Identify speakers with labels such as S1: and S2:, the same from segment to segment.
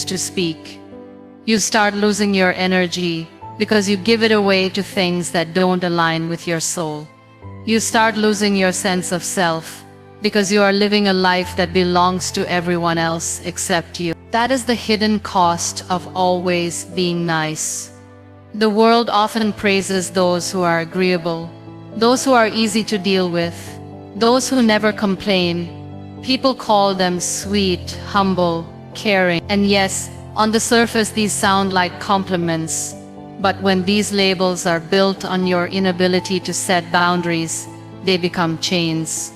S1: to speak. You start losing your energy because you give it away to things that don't align with your soul. You start losing your sense of self because you are living a life that belongs to everyone else except you. That is the hidden cost of always being nice. The world often praises those who are agreeable, those who are easy to deal with, those who never complain. People call them sweet, humble, caring. And yes, on the surface these sound like compliments. But when these labels are built on your inability to set boundaries, they become chains.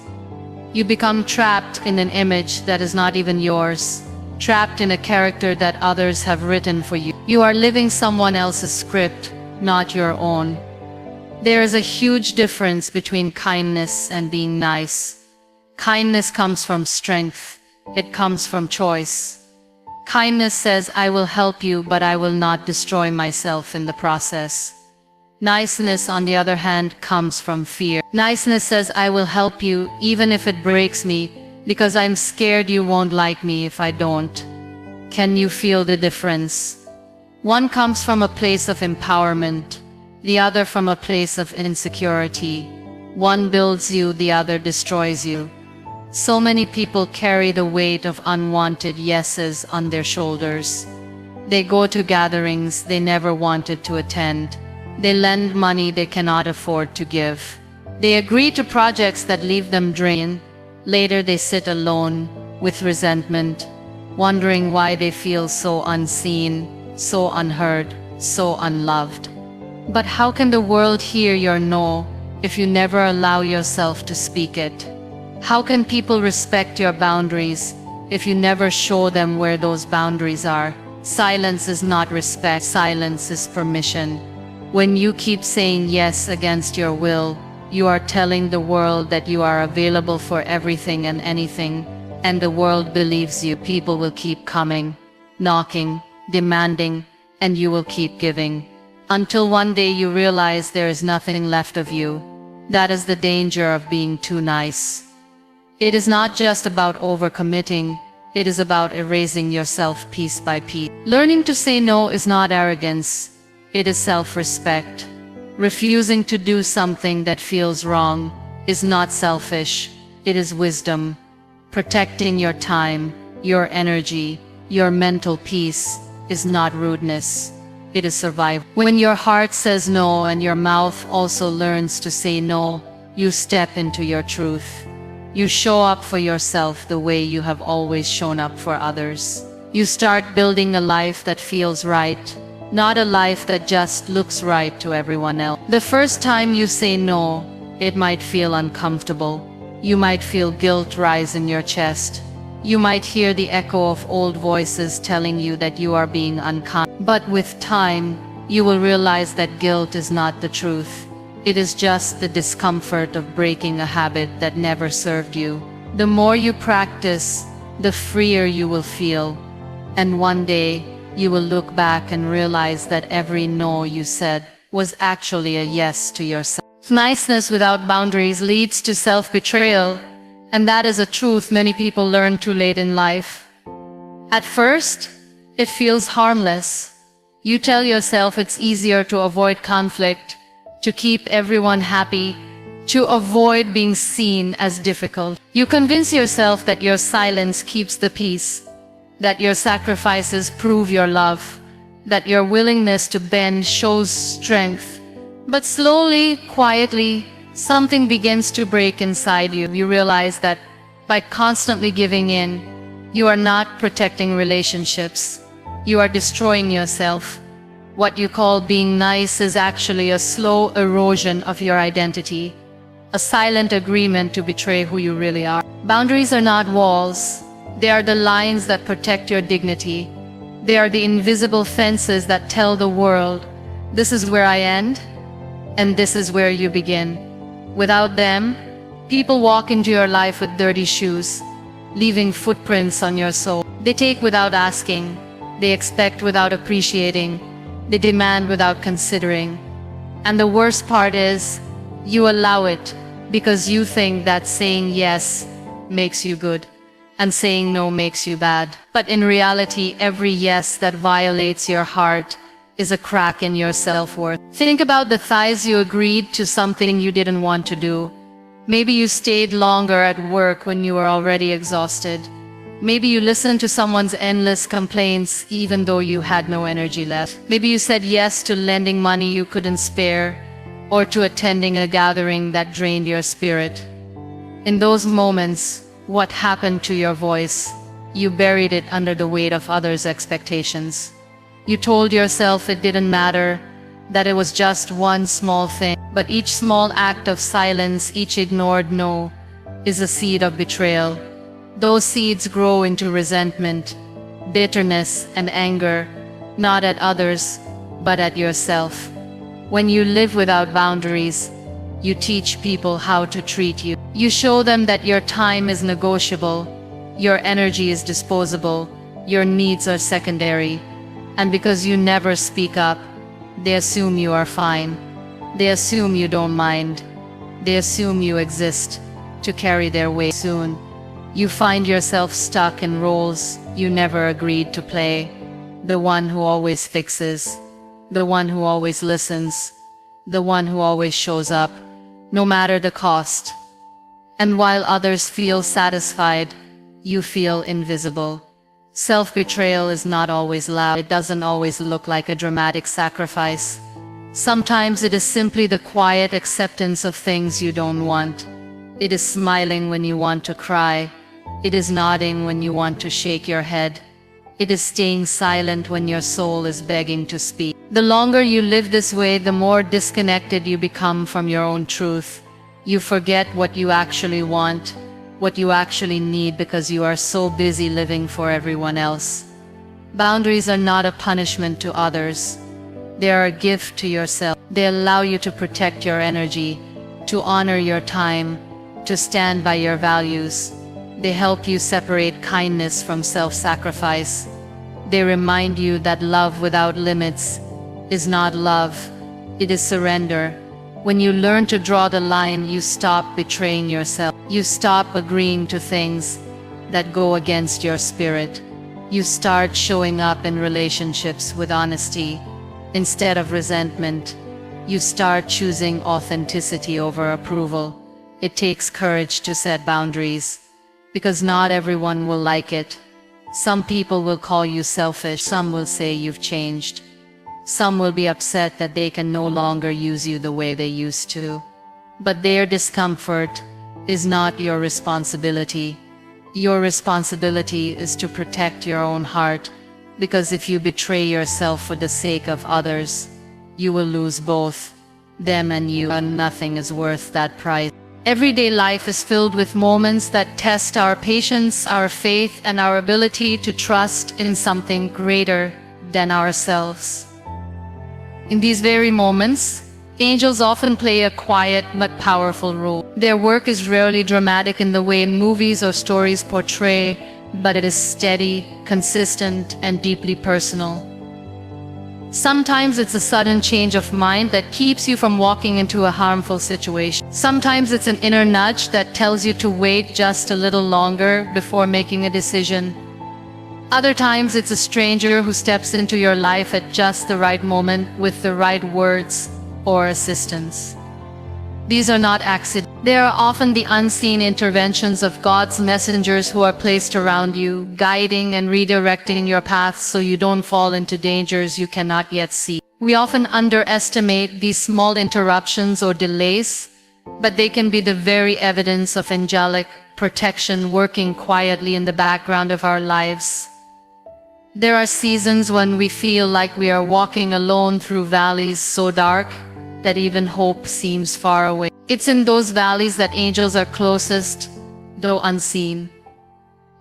S1: You become trapped in an image that is not even yours, trapped in a character that others have written for you. You are living someone else's script, not your own. There is a huge difference between kindness and being nice. Kindness comes from strength. It comes from choice. Kindness says, I will help you, but I will not destroy myself in the process. Niceness, on the other hand, comes from fear. Niceness says, I will help you, even if it breaks me, because I'm scared you won't like me if I don't. Can you feel the difference? One comes from a place of empowerment, the other from a place of insecurity. One builds you, the other destroys you. So many people carry the weight of unwanted yeses on their shoulders. They go to gatherings they never wanted to attend. They lend money they cannot afford to give. They agree to projects that leave them drained. Later they sit alone with resentment, wondering why they feel so unseen, so unheard, so unloved. But how can the world hear your no if you never allow yourself to speak it? How can people respect your boundaries if you never show them where those boundaries are? Silence is not respect, silence is permission. When you keep saying yes against your will, you are telling the world that you are available for everything and anything, and the world believes you. People will keep coming, knocking, demanding, and you will keep giving. Until one day you realize there is nothing left of you. That is the danger of being too nice. It is not just about overcommitting, it is about erasing yourself piece by piece. Learning to say no is not arrogance, it is self-respect. Refusing to do something that feels wrong is not selfish, it is wisdom. Protecting your time, your energy, your mental peace is not rudeness, it is survival. When your heart says no and your mouth also learns to say no, you step into your truth. You show up for yourself the way you have always shown up for others. You start building a life that feels right, not a life that just looks right to everyone else. The first time you say no, it might feel uncomfortable. You might feel guilt rise in your chest. You might hear the echo of old voices telling you that you are being unkind. But with time, you will realize that guilt is not the truth. It is just the discomfort of breaking a habit that never served you. The more you practice, the freer you will feel. And one day, you will look back and realize that every no you said was actually a yes to yourself. Niceness without boundaries leads to self-betrayal, and that is a truth many people learn too late in life. At first, it feels harmless. You tell yourself it's easier to avoid conflict, to keep everyone happy, to avoid being seen as difficult. You convince yourself that your silence keeps the peace, that your sacrifices prove your love, that your willingness to bend shows strength. But slowly, quietly, something begins to break inside you. You realize that by constantly giving in, you are not protecting relationships. You are destroying yourself. What you call being nice is actually a slow erosion of your identity, a silent agreement to betray who you really are. Boundaries are not walls. They are the lines that protect your dignity. They are the invisible fences that tell the world, this is where I end, and this is where you begin. Without them, people walk into your life with dirty shoes, leaving footprints on your soul. They take without asking. They expect without appreciating. They demand without considering. And the worst part is, you allow it because you think that saying yes makes you good. and saying no makes you bad. But in reality, every yes that violates your heart is a crack in your self-worth. Think about the times you agreed to something you didn't want to do. Maybe you stayed longer at work when you were already exhausted. Maybe you listened to someone's endless complaints even though you had no energy left. Maybe you said yes to lending money you couldn't spare, or to attending a gathering that drained your spirit. In those moments, what happened to your voice? You buried it under the weight of others' expectations. You told yourself it didn't matter, that it was just one small thing. But each small act of silence, each ignored no, is a seed of betrayal. Those seeds grow into resentment, bitterness, and anger, not at others, but at yourself. When you live without boundaries, you teach people how to treat you. You show them that your time is negotiable, your energy is disposable, your needs are secondary. And because you never speak up, they assume you are fine. They assume you don't mind. They assume you exist to carry their weight. Soon, you find yourself stuck in roles you never agreed to play. The one who always fixes, the one who always listens, the one who always shows up, no matter the cost. And while others feel satisfied, you feel invisible. Self-betrayal is not always loud. It doesn't always look like a dramatic sacrifice. Sometimes it is simply the quiet acceptance of things you don't want. It is smiling when you want to cry. It is nodding when you want to shake your head. It is staying silent when your soul is begging to speak. The longer you live this way, the more disconnected you become from your own truth. You forget what you actually want, what you actually need, because you are so busy living for everyone else. Boundaries are not a punishment to others. They are a gift to yourself. They allow you to protect your energy, to honor your time, to stand by your values. They help you separate kindness from self-sacrifice. They remind you that love without limits is not love, it is surrender. When you learn to draw the line, you stop betraying yourself. You stop agreeing to things that go against your spirit. You start showing up in relationships with honesty instead of resentment. You start choosing authenticity over approval. It takes courage to set boundaries, because not everyone will like it. Some people will call you selfish. Some will say you've changed. Some will be upset that they can no longer use you the way they used to. But their discomfort is not your responsibility. Your responsibility is to protect your own heart, because if you betray yourself for the sake of others, you will lose both, them and you, and nothing is worth that price. Everyday life is filled with moments that test our patience, our faith, and our ability to trust in something greater than ourselves. In these very moments, angels often play a quiet but powerful role. Their work is rarely dramatic in the way movies or stories portray, but it is steady, consistent, and deeply personal. Sometimes it's a sudden change of mind that keeps you from walking into a harmful situation. Sometimes it's an inner nudge that tells you to wait just a little longer before making a decision. Other times it's a stranger who steps into your life at just the right moment with the right words or assistance. These are not accidents. They are often the unseen interventions of God's messengers who are placed around you, guiding and redirecting your path so you don't fall into dangers you cannot yet see. We often underestimate these small interruptions or delays, but they can be the very evidence of angelic protection working quietly in the background of our lives. There are seasons when we feel like we are walking alone through valleys so dark that even hope seems far away. It's in those valleys that angels are closest, though unseen.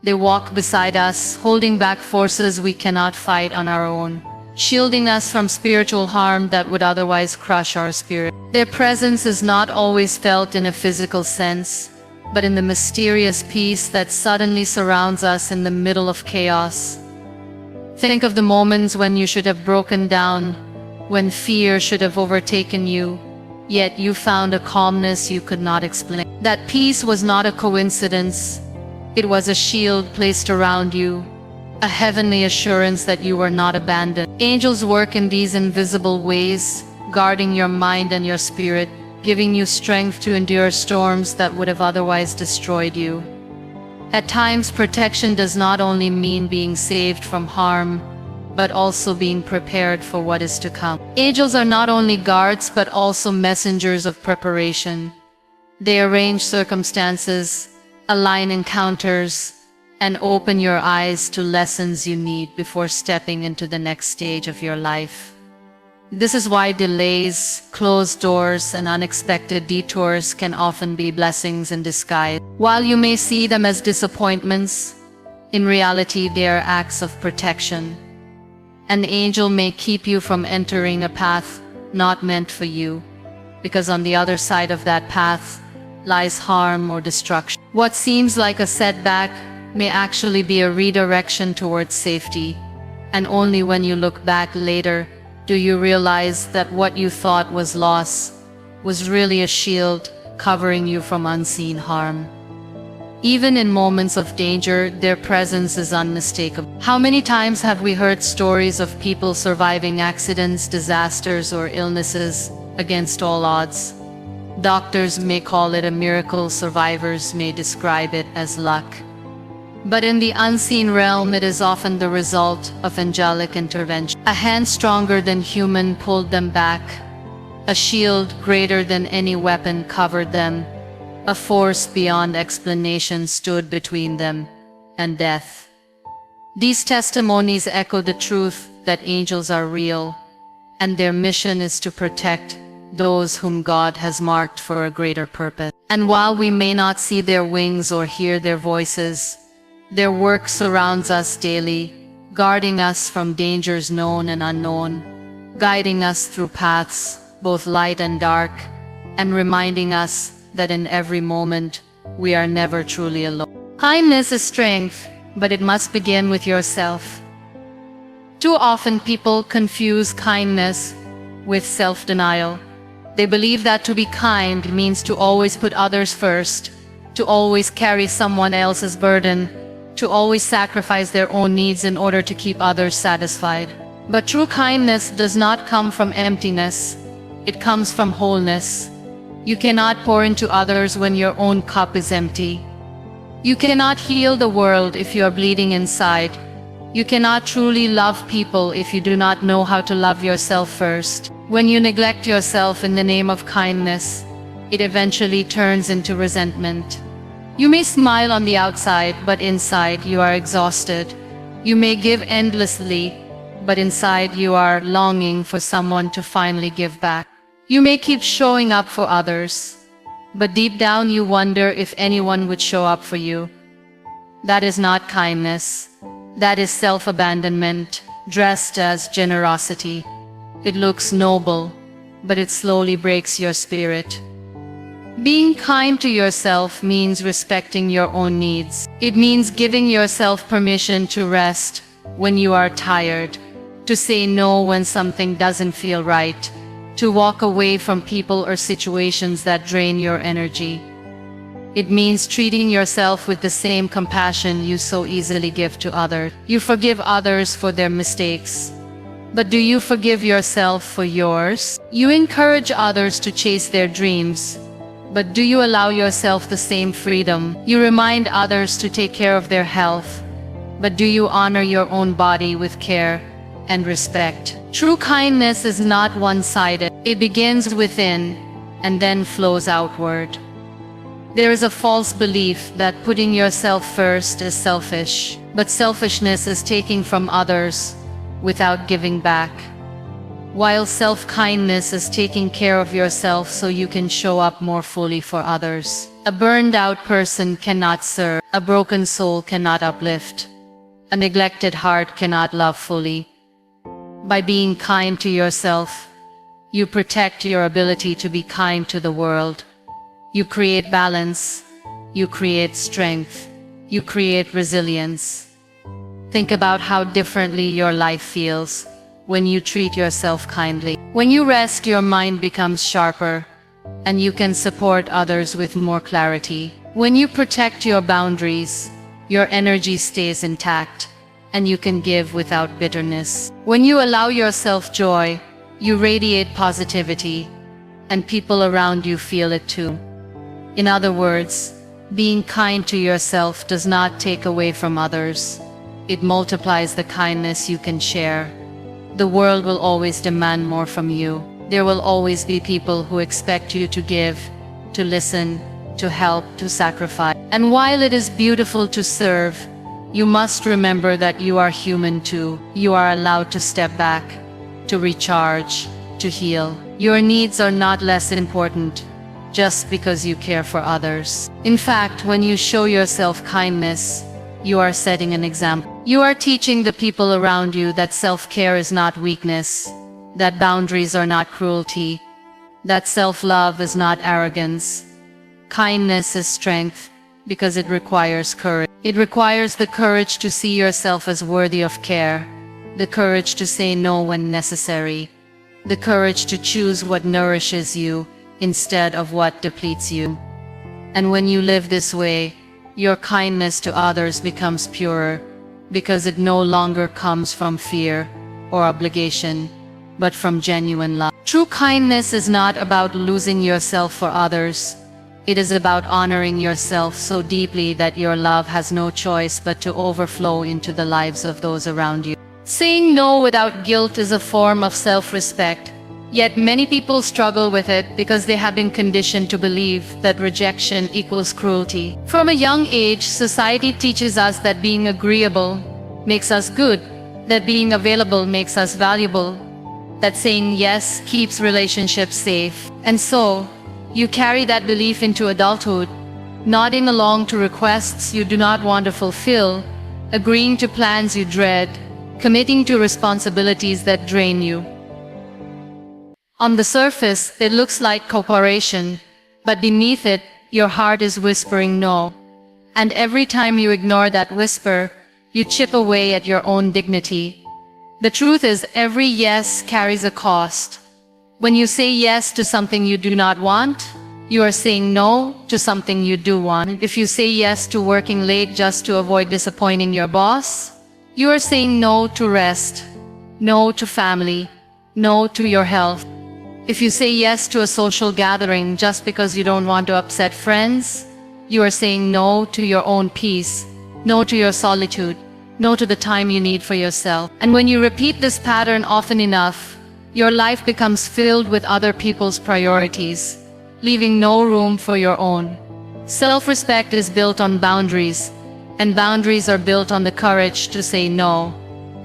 S1: They walk beside us, holding back forces we cannot fight on our own, shielding us from spiritual harm that would otherwise crush our spirit. Their presence is not always felt in a physical sense, but in the mysterious peace that suddenly surrounds us in the middle of chaos. Think of the moments when you should have broken down, when fear should have overtaken you, yet you found a calmness you could not explain. That peace was not a coincidence. It was a shield placed around you, a heavenly assurance that you were not abandoned. Angels work in these invisible ways, guarding your mind and your spirit, giving you strength to endure storms that would have otherwise destroyed you. At times, protection does not only mean being saved from harm, but also being prepared for what is to come. Angels are not only guards, but also messengers of preparation. They arrange circumstances, align encounters, and open your eyes to lessons you need before stepping into the next stage of your life. This is why delays, closed doors, and unexpected detours can often be blessings in disguise. While you may see them as disappointments, in reality they are acts of protection. An angel may keep you from entering a path not meant for you, because on the other side of that path lies harm or destruction. What seems like a setback may actually be a redirection towards safety, and only when you look back later do you realize that what you thought was loss was really a shield covering you from unseen harm. Even in moments of danger, their presence is unmistakable. How many times have we heard stories of people surviving accidents, disasters, or illnesses against all odds? Doctors may call it a miracle, survivors may describe it as luck. But in the unseen realm, it is often the result of angelic intervention. A hand stronger than human pulled them back. A shield greater than any weapon covered them. A force beyond explanation stood between them and death. These testimonies echo the truth that angels are real, and their mission is to protect those whom God has marked for a greater purpose. And while we may not see their wings or hear their voices, their work surrounds us daily, guarding us from dangers known and unknown, guiding us through paths, both light and dark, and reminding us that in every moment, we are never truly alone. Kindness is strength, but it must begin with yourself. Too often people confuse kindness with self-denial. They believe that to be kind means to always put others first, to always carry someone else's burden, to always sacrifice their own needs in order to keep others satisfied. But true kindness does not come from emptiness, it comes from wholeness. You cannot pour into others when your own cup is empty. You cannot heal the world if you are bleeding inside. You cannot truly love people if you do not know how to love yourself first. When you neglect yourself in the name of kindness, it eventually turns into resentment. You may smile on the outside, but inside you are exhausted. You may give endlessly, but inside you are longing for someone to finally give back. You may keep showing up for others, but deep down you wonder if anyone would show up for you. That is not kindness. That is self-abandonment, dressed as generosity. It looks noble, but it slowly breaks your spirit. Being kind to yourself means respecting your own needs. It means giving yourself permission to rest when you are tired, to say no when something doesn't feel right, to walk away from people or situations that drain your energy. It means treating yourself with the same compassion you so easily give to others. You forgive others for their mistakes, but do you forgive yourself for yours? You encourage others to chase their dreams, but do you allow yourself the same freedom? You remind others to take care of their health, but do you honor your own body with care and respect? True kindness is not one-sided. It begins within and then flows outward. There is a false belief that putting yourself first is selfish, but selfishness is taking from others without giving back, while self-kindness is taking care of yourself so you can show up more fully for others. A burned-out person cannot serve. A broken soul cannot uplift. A neglected heart cannot love fully. By being kind to yourself, you protect your ability to be kind to the world. You create balance, you create strength, you create resilience. Think about how differently your life feels when you treat yourself kindly. When you rest, your mind becomes sharper, and you can support others with more clarity. When you protect your boundaries, your energy stays intact, and you can give without bitterness. When you allow yourself joy, you radiate positivity, and people around you feel it too. In other words, being kind to yourself does not take away from others. It multiplies the kindness you can share. The world will always demand more from you. There will always be people who expect you to give, to listen, to help, to sacrifice. And while it is beautiful to serve, you must remember that you are human too. You are allowed to step back, to recharge, to heal. Your needs are not less important just because you care for others. In fact, when you show yourself kindness, you are setting an example. You are teaching the people around you that self-care is not weakness, that boundaries are not cruelty, that self-love is not arrogance. Kindness is strength because it requires courage. It requires the courage to see yourself as worthy of care, the courage to say no when necessary, the courage to choose what nourishes you instead of what depletes you. And when you live this way, your kindness to others becomes purer, because it no longer comes from fear or obligation, but from genuine love. True kindness is not about losing yourself for others. It is about honoring yourself so deeply that your love has no choice but to overflow into the lives of those around you. Saying no without guilt is a form of self-respect. Yet many people struggle with it because they have been conditioned to believe that rejection equals cruelty. From a young age, society teaches us that being agreeable makes us good, that being available makes us valuable, that saying yes keeps relationships safe. And so, you carry that belief into adulthood, nodding along to requests you do not want to fulfill, agreeing to plans you dread, committing to responsibilities that drain you. On the surface, it looks like cooperation, but beneath it, your heart is whispering no. And every time you ignore that whisper, you chip away at your own dignity. The truth is, every yes carries a cost. When you say yes to something you do not want, you are saying no to something you do want. If you say yes to working late just to avoid disappointing your boss, you are saying no to rest, no to family, no to your health. If you say yes to a social gathering just because you don't want to upset friends, you are saying no to your own peace, no to your solitude, no to the time you need for yourself. And when you repeat this pattern often enough, your life becomes filled with other people's priorities, leaving no room for your own. Self-respect is built on boundaries, and boundaries are built on the courage to say no.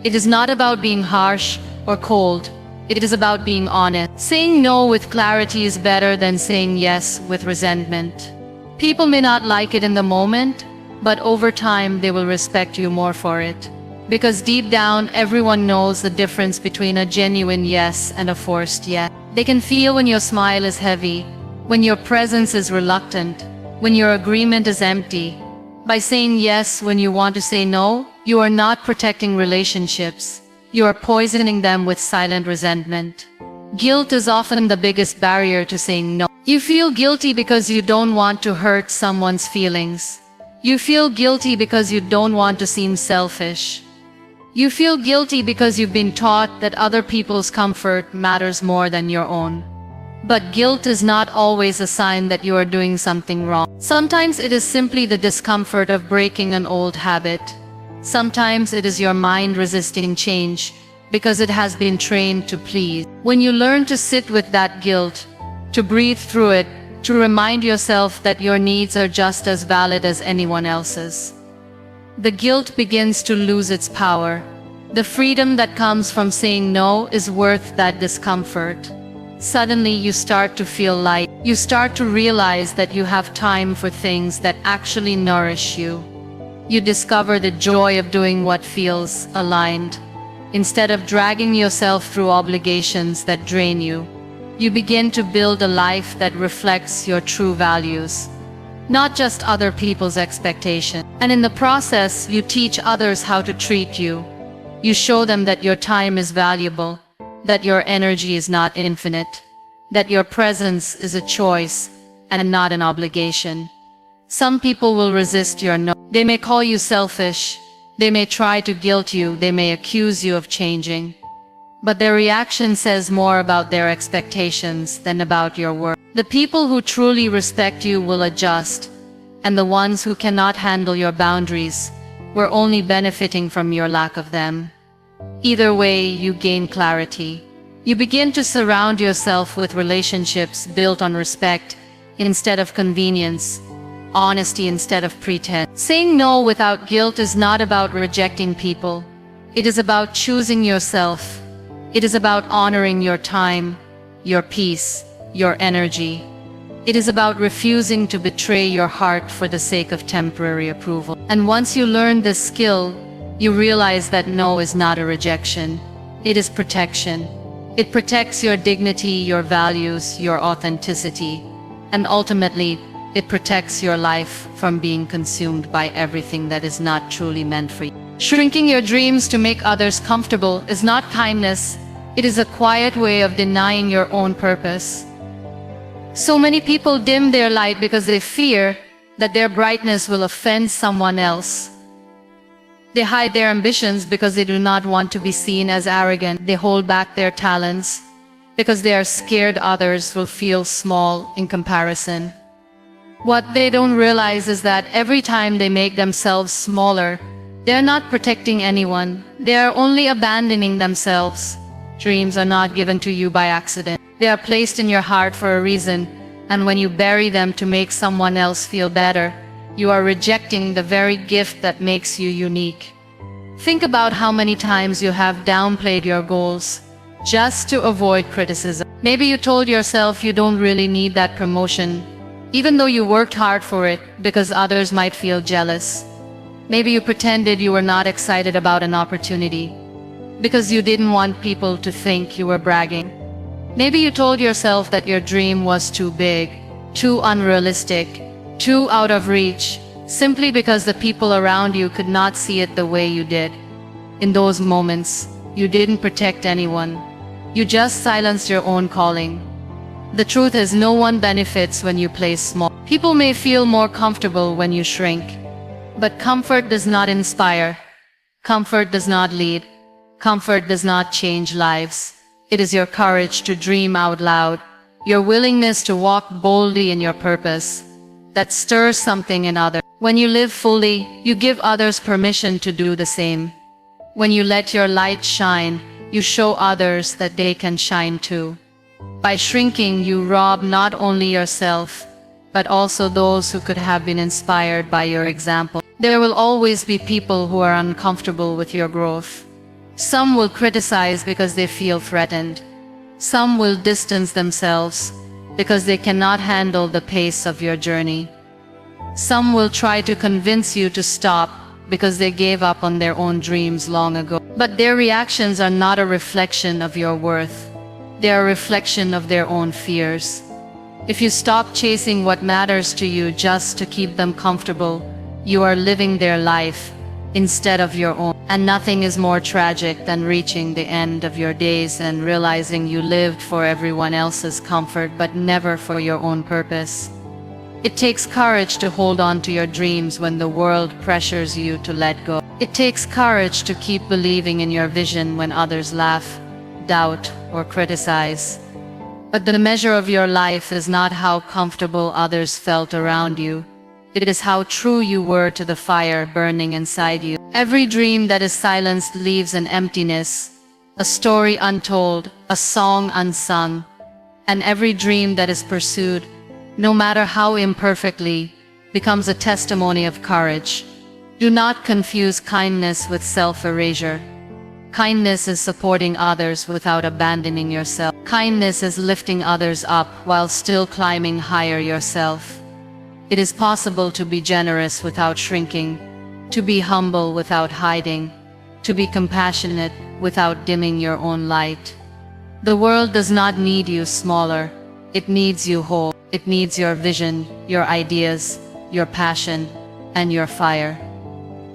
S1: It is not about being harsh or cold. It is about being honest. Saying no with clarity is better than saying yes with resentment. People may not like it in the moment, but over time they will respect you more for it. Because deep down, everyone knows the difference between a genuine yes and a forced yes. They can feel when your smile is heavy, when your presence is reluctant, when your agreement is empty. By saying yes when you want to say no, you are not protecting relationships. You are poisoning them with silent resentment. Guilt is often the biggest barrier to saying no. You feel guilty because you don't want to hurt someone's feelings. You feel guilty because you don't want to seem selfish. You feel guilty because you've been taught that other people's comfort matters more than your own. But guilt is not always a sign that you are doing something wrong. Sometimes it is simply the discomfort of breaking an old habit. Sometimes it is your mind resisting change because it has been trained to please. When you learn to sit with that guilt, to breathe through it, to remind yourself that your needs are just as valid as anyone else's, the guilt begins to lose its power. The freedom that comes from saying no is worth that discomfort. Suddenly you start to feel light. You start to realize that you have time for things that actually nourish you. You discover the joy of doing what feels aligned. Instead of dragging yourself through obligations that drain you, you begin to build a life that reflects your true values, not just other people's expectations. And in the process, you teach others how to treat you. You show them that your time is valuable, that your energy is not infinite, that your presence is a choice and not an obligation. Some people will resist your no. They may call you selfish. They may try to guilt you. They may accuse you of changing. But their reaction says more about their expectations than about your worth. The people who truly respect you will adjust, and the ones who cannot handle your boundaries were only benefiting from your lack of them. Either way, you gain clarity. You begin to surround yourself with relationships built on respect instead of convenience, honesty instead of pretense. Saying no without guilt is not about rejecting people. It is about choosing yourself. It is about honoring your time, your peace, your energy. It is about refusing to betray your heart for the sake of temporary approval. And once you learn this skill, you realize that no is not a rejection. It is protection. It protects your dignity, your values, your authenticity, and ultimately, it protects your life from being consumed by everything that is not truly meant for you. Shrinking your dreams to make others comfortable is not kindness. It is a quiet way of denying your own purpose. So many people dim their light because they fear that their brightness will offend someone else. They hide their ambitions because they do not want to be seen as arrogant. They hold back their talents because they are scared others will feel small in comparison. What they don't realize is that every time they make themselves smaller, they are not protecting anyone. They are only abandoning themselves. Dreams are not given to you by accident. They are placed in your heart for a reason, and when you bury them to make someone else feel better, you are rejecting the very gift that makes you unique. Think about how many times you have downplayed your goals just to avoid criticism. Maybe you told yourself you don't really need that promotion, even though you worked hard for it because others might feel jealous. Maybe you pretended you were not excited about an opportunity because you didn't want people to think you were bragging. Maybe you told yourself that your dream was too big, too unrealistic, too out of reach, simply because the people around you could not see it the way you did. In those moments, you didn't protect anyone. You just silenced your own calling. The truth is, no one benefits when you play small. People may feel more comfortable when you shrink. But comfort does not inspire. Comfort does not lead. Comfort does not change lives. It is your courage to dream out loud, your willingness to walk boldly in your purpose, that stirs something in others. When you live fully, you give others permission to do the same. When you let your light shine, you show others that they can shine too. By shrinking, you rob not only yourself, but also those who could have been inspired by your example. There will always be people who are uncomfortable with your growth. Some will criticize because they feel threatened. Some will distance themselves because they cannot handle the pace of your journey. Some will try to convince you to stop because they gave up on their own dreams long ago. But their reactions are not a reflection of your worth. They are a reflection of their own fears. If you stop chasing what matters to you just to keep them comfortable, you are living their life instead of your own. And nothing is more tragic than reaching the end of your days and realizing you lived for everyone else's comfort but never for your own purpose. It takes courage to hold on to your dreams when the world pressures you to let go. It takes courage to keep believing in your vision when others laugh, doubt, or criticize. But the measure of your life is not how comfortable others felt around you. It is how true you were to the fire burning inside you. Every dream that is silenced leaves an emptiness, a story untold, a song unsung. And every dream that is pursued, no matter how imperfectly, becomes a testimony of courage. Do not confuse kindness with self-erasure. Kindness is supporting others without abandoning yourself. Kindness is lifting others up while still climbing higher yourself. It is possible to be generous without shrinking, to be humble without hiding, to be compassionate without dimming your own light. The world does not need you smaller. It needs you whole. It needs your vision, your ideas, your passion, and your fire.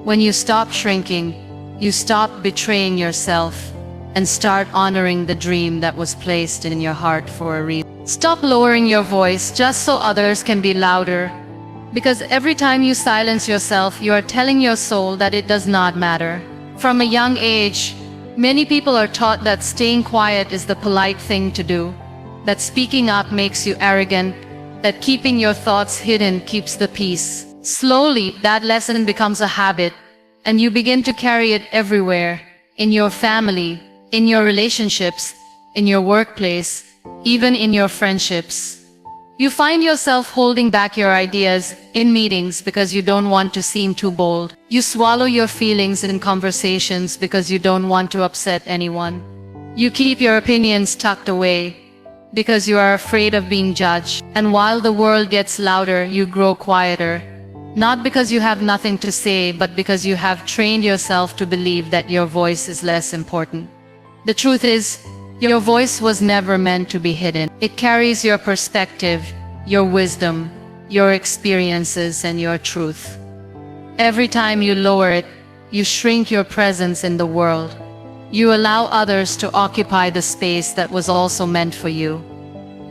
S1: When you stop shrinking, you stop betraying yourself and start honoring the dream that was placed in your heart for a reason. Stop lowering your voice just so others can be louder. Because every time you silence yourself, you are telling your soul that it does not matter. From a young age, many people are taught that staying quiet is the polite thing to do, that speaking up makes you arrogant, that keeping your thoughts hidden keeps the peace. Slowly, that lesson becomes a habit, and you begin to carry it everywhere, in your family, in your relationships, in your workplace, even in your friendships. You find yourself holding back your ideas in meetings because you don't want to seem too bold. You swallow your feelings in conversations because you don't want to upset anyone. You keep your opinions tucked away because you are afraid of being judged. And while the world gets louder, you grow quieter. Not because you have nothing to say, but because you have trained yourself to believe that your voice is less important. The truth is, your voice was never meant to be hidden. It carries your perspective, your wisdom, your experiences, and your truth. Every time you lower it, you shrink your presence in the world. You allow others to occupy the space that was also meant for you.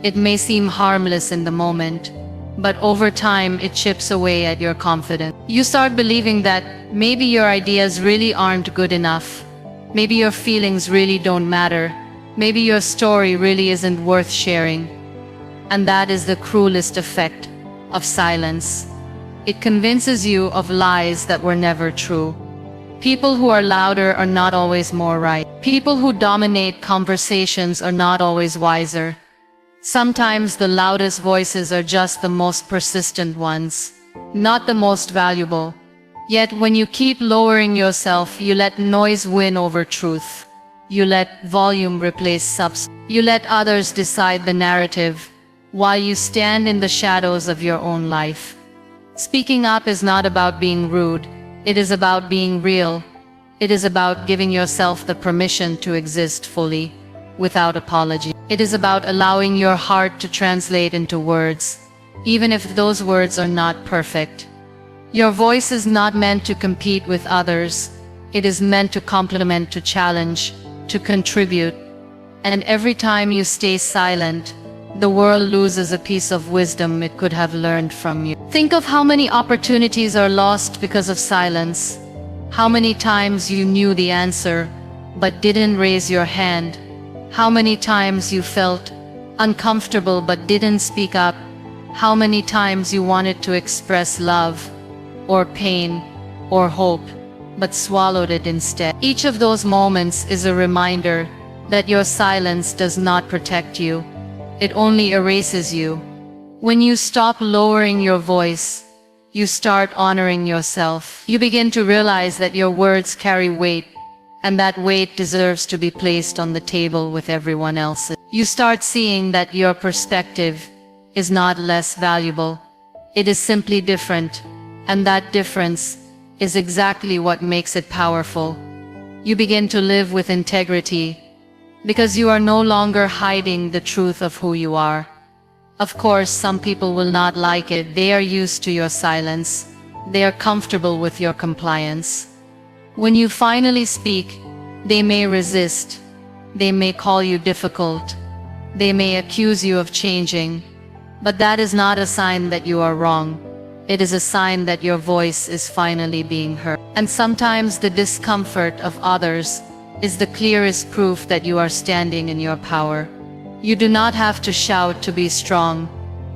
S1: It may seem harmless in the moment, but over time it chips away at your confidence. You start believing that maybe your ideas really aren't good enough. Maybe your feelings really don't matter. Maybe your story really isn't worth sharing. And that is the cruelest effect of silence. It convinces you of lies that were never true. People who are louder are not always more right. People who dominate conversations are not always wiser. Sometimes the loudest voices are just the most persistent ones, not the most valuable. Yet when you keep lowering yourself, you let noise win over truth. You let volume replace substance. You let others decide the narrative, while you stand in the shadows of your own life. Speaking up is not about being rude. It is about being real. It is about giving yourself the permission to exist fully, without apology. It is about allowing your heart to translate into words, even if those words are not perfect. Your voice is not meant to compete with others. It is meant to complement, to challenge, to contribute. And every time you stay silent, the world loses a piece of wisdom it could have learned from you. Think of how many opportunities are lost because of silence. How many times you knew the answer, but didn't raise your hand. How many times you felt uncomfortable but didn't speak up. How many times you wanted to express love, or pain, or hope, but swallowed it instead. Each of those moments is a reminder that your silence does not protect you. It only erases you. When you stop lowering your voice, you start honoring yourself. You begin to realize that your words carry weight, and that weight deserves to be placed on the table with everyone else's. You start seeing that your perspective is not less valuable. It is simply different, and that difference is exactly what makes it powerful. You begin to live with integrity, because you are no longer hiding the truth of who you are. Of course, some people will not like it. They are used to your silence. They are comfortable with your compliance. When you finally speak, they may resist. They may call you difficult. They may accuse you of changing. But that is not a sign that you are wrong. It is a sign that your voice is finally being heard. And sometimes the discomfort of others is the clearest proof that you are standing in your power. You do not have to shout to be strong.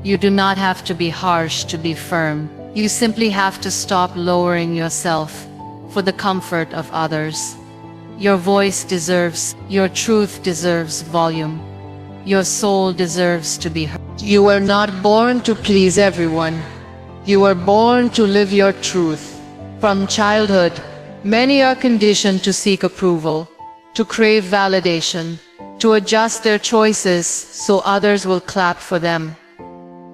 S1: You do not have to be harsh to be firm. You simply have to stop lowering yourself for the comfort of others. Your voice deserves, your truth deserves volume. Your soul deserves to be heard.
S2: You were not born to please everyone. You were born to live your truth. From childhood, many are conditioned to seek approval, to crave validation, to adjust their choices so others will clap for them.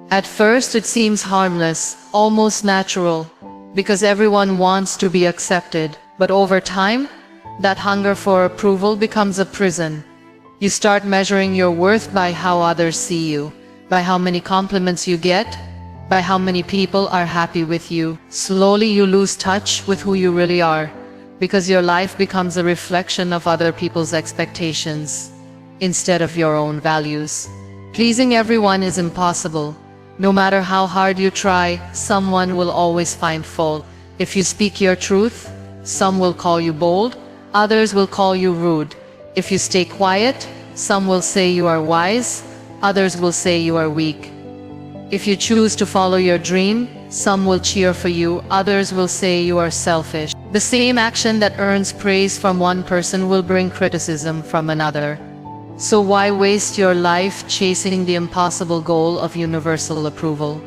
S2: At first it seems harmless, almost natural, because everyone wants to be accepted. But over time, that hunger for approval becomes a prison. You start measuring your worth by how others see you, by how many compliments you get, by how many people are happy with you. Slowly you lose touch with who you really are, because your life becomes a reflection of other people's expectations instead of your own values. Pleasing everyone is impossible. No matter how hard you try, someone will always find fault. If you speak your truth, some will call you bold, others will call you rude. If you stay quiet, some will say you are wise, others will say you are weak. If you choose to follow your dream, some will cheer for you, others will say you are selfish. The same action that earns praise from one person will bring criticism from another. So why waste your life chasing the impossible goal of universal approval?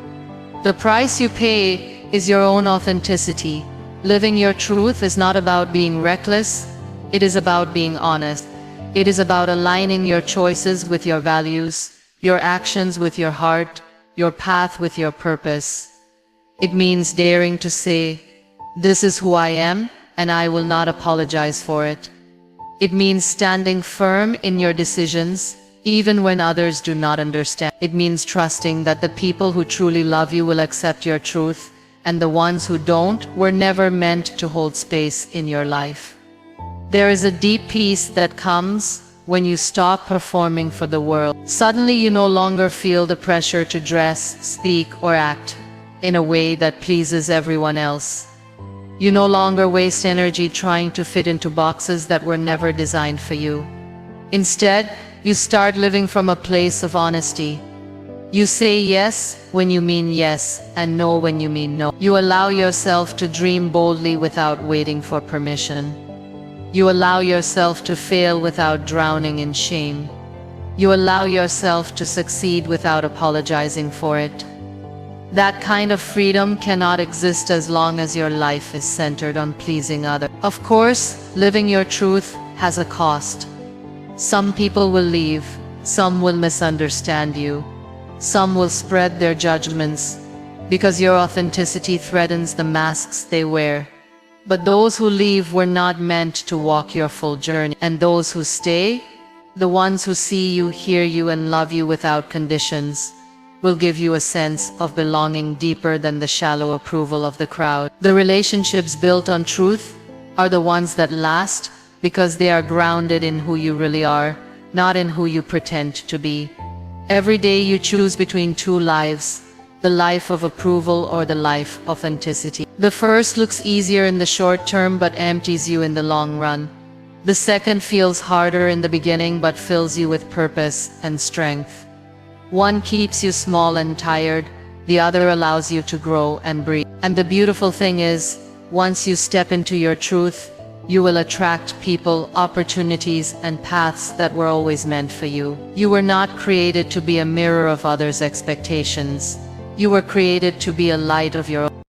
S2: The price you pay is your own authenticity. Living your truth is not about being reckless, it is about being honest. It is about aligning your choices with your values, your actions with your heart, your path with your purpose. It means daring to say, "This is who I am, and I will not apologize for it." It means standing firm in your decisions, even when others do not understand. It means trusting that the people who truly love you will accept your truth, and the ones who don't were never meant to hold space in your life. There is a deep peace that comes when you stop performing for the world. Suddenly you no longer feel the pressure to dress, speak, or act in a way that pleases everyone else. You no longer waste energy trying to fit into boxes that were never designed for you. Instead, you start living from a place of honesty. You say yes when you mean yes, and no when you mean no. You allow yourself to dream boldly without waiting for permission. You allow yourself to fail without drowning in shame. You allow yourself to succeed without apologizing for it. That kind of freedom cannot exist as long as your life is centered on pleasing others. Of course, living your truth has a cost. Some people will leave, some will misunderstand you, some will spread their judgments, because your authenticity threatens the masks they wear. But those who leave were not meant to walk your full journey. And those who stay, the ones who see you, hear you, and love you without conditions, will give you a sense of belonging deeper than the shallow approval of the crowd. The relationships built on truth are the ones that last because they are grounded in who you really are, not in who you pretend to be. Every day you choose between two lives, the life of approval or the life of authenticity. The first looks easier in the short term but empties you in the long run. The second feels harder in the beginning but fills you with purpose and strength. One keeps you small and tired, the other allows you to grow and breathe. And the beautiful thing is, once you step into your truth, you will attract people, opportunities, and paths that were always meant for you. You were not created to be a mirror of others' expectations. You were created to be a light of your own.